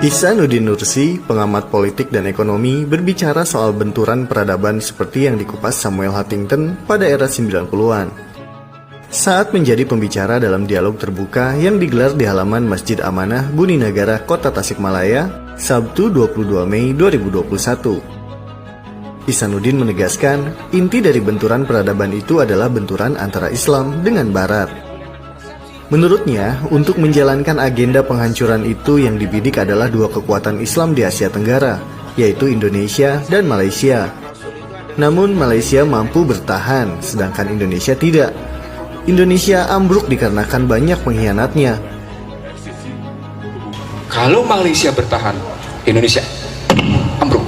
Ihsanuddin Nursi, pengamat politik dan ekonomi, berbicara soal benturan peradaban seperti yang dikupas Samuel Huntington pada era 90-an. Saat menjadi pembicara dalam dialog terbuka yang digelar di halaman Masjid Amanah Buni Nagara, Kota Tasikmalaya, Sabtu 22 Mei 2021. Ihsanuddin menegaskan, inti dari benturan peradaban itu adalah benturan antara Islam dengan Barat. Menurutnya, untuk menjalankan agenda penghancuran itu yang dibidik adalah dua kekuatan Islam di Asia Tenggara, yaitu Indonesia dan Malaysia. Namun Malaysia mampu bertahan, sedangkan Indonesia tidak. Indonesia ambruk dikarenakan banyak pengkhianatnya. Kalau Malaysia bertahan, Indonesia ambruk.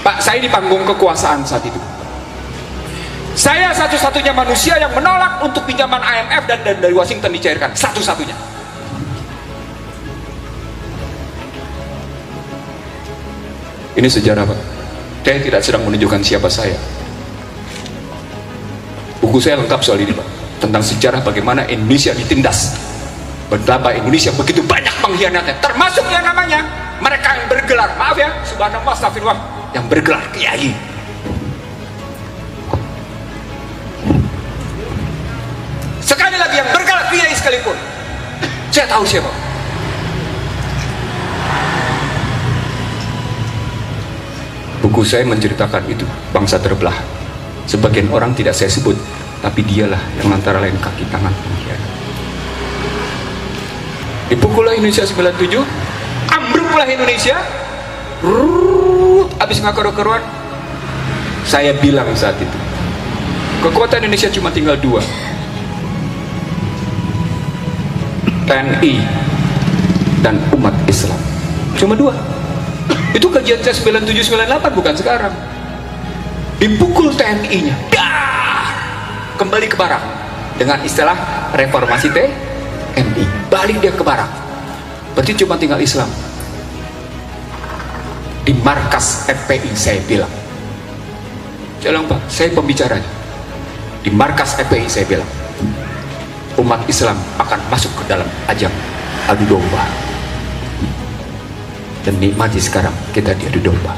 Pak, saya di panggung kekuasaan saat itu. Saya satu-satunya manusia yang menolak untuk pinjaman IMF dan dari Washington dicairkan. Satu-satunya. Ini sejarah, Pak. Saya tidak sedang menunjukkan siapa saya. Buku saya lengkap soal ini, Pak. Tentang sejarah bagaimana Indonesia ditindas. Betapa Indonesia begitu banyak pengkhianatnya. Termasuk yang namanya mereka yang bergelar, maaf ya, subhanallah, astagfirullah, yang bergelar kiai. Sekali lagi yang bergelar kiai sekalipun, saya tahu siapa. Buku saya menceritakan itu, bangsa terbelah. Sebagian orang tidak saya sebut, tapi dialah yang antara lain kaki tangan pengkhianat. Dipukullah Indonesia 97, ambruklah Indonesia. Habis ngakor-karuan, saya bilang saat itu, kekuatan Indonesia cuma tinggal dua, TNI dan umat Islam. Cuma dua. Itu kajian saya 97-98, bukan sekarang. Dipukul TNI-nya, kembali ke barak dengan istilah reformasi TNI, balik dia ke barak. Berarti cuma tinggal Islam. Di markas FPI saya bilang, Pak, saya pembicaranya. Di markas FPI saya bilang, umat Islam akan masuk ke dalam ajang adu domba. Dan nikmati sekarang kita diadu domba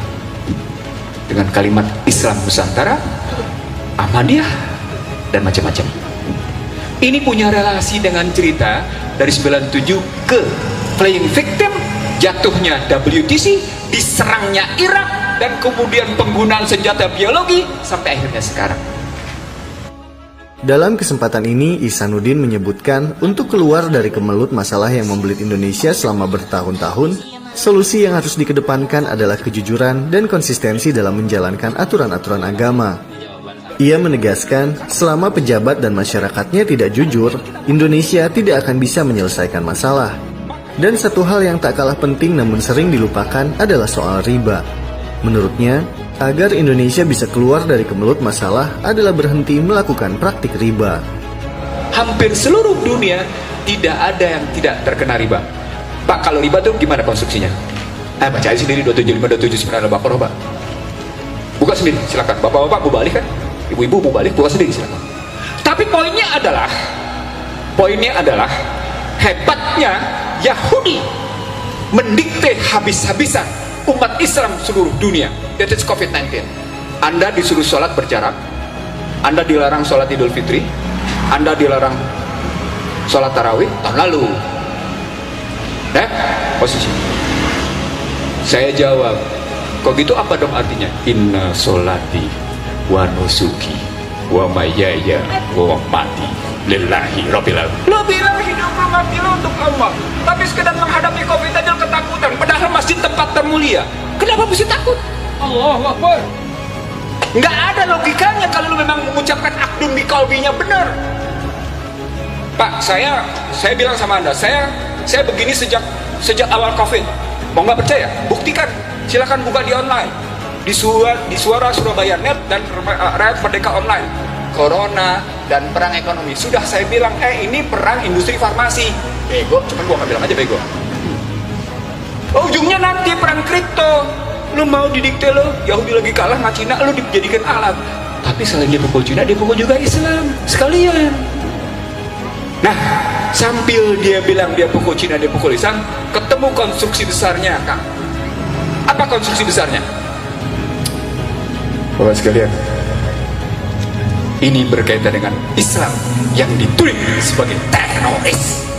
dengan kalimat Islam Nusantara, Ahmadiyah, dan macam-macam. Ini punya relasi dengan cerita dari 97 ke playing victim, jatuhnya WTC, diserangnya Irak, dan kemudian penggunaan senjata biologi sampai akhirnya sekarang. Dalam kesempatan ini, Ihsanuddin menyebutkan untuk keluar dari kemelut masalah yang membelit Indonesia selama bertahun-tahun, solusi yang harus dikedepankan adalah kejujuran dan konsistensi dalam menjalankan aturan-aturan agama. Ia menegaskan, selama pejabat dan masyarakatnya tidak jujur, Indonesia tidak akan bisa menyelesaikan masalah. Dan satu hal yang tak kalah penting namun sering dilupakan adalah soal riba. Menurutnya, agar Indonesia bisa keluar dari kemelut masalah adalah berhenti melakukan praktik riba. Hampir seluruh dunia tidak ada yang tidak terkena riba. Pak, kalau riba itu gimana konstruksinya? Baca aja sendiri 275, 279 Al-Baqarah, Pak. Buka sendiri, silakan. Bapak-bapak mau balik kan? Ibu-ibu mau balik, buka sendiri, silakan. Tapi poinnya adalah hebatnya Yahudi mendikte habis-habisan umat Islam seluruh dunia. That is COVID-19. Anda disuruh sholat berjarak, Anda dilarang sholat Idul Fitri, Anda dilarang sholat tarawih tahun lalu. Posisi. Saya jawab, kok gitu apa dong artinya? Inna sholati wa nusuki wa mayaya wa mati lillahi rabbil alamin. Lo bilang hidup lo mati lo untuk Allah, tapi sekedar menghadapi COVID aja ketakutan, padahal masjid tempat termulia. Kenapa mesti takut? Allahu Akbar. Nggak ada logikanya kalau lu memang mengucapkan akdum di kalbinya benar. Pak, saya bilang sama Anda, saya begini sejak awal COVID. Mau nggak percaya? Buktikan. Silakan buka di online, di Suara Surabaya Net dan Rakyat Merdeka Online. Corona dan perang ekonomi. Sudah saya bilang, ini perang industri farmasi. Bego, cuman gua nggak bilang aja bego. Ujungnya nanti perang kripto. Lu mau didikte lo, Yahudi lagi kalah sama Cina, lu dijadikan alat. Tapi selain dia pukul Cina, dia pukul juga Islam sekalian. Nah, sambil dia bilang dia pukul Cina, dia pukul Islam, ketemu konstruksi besarnya, Kang. Apa konstruksi besarnya? Bapak sekalian, ini berkaitan dengan Islam yang ditulis sebagai teroris.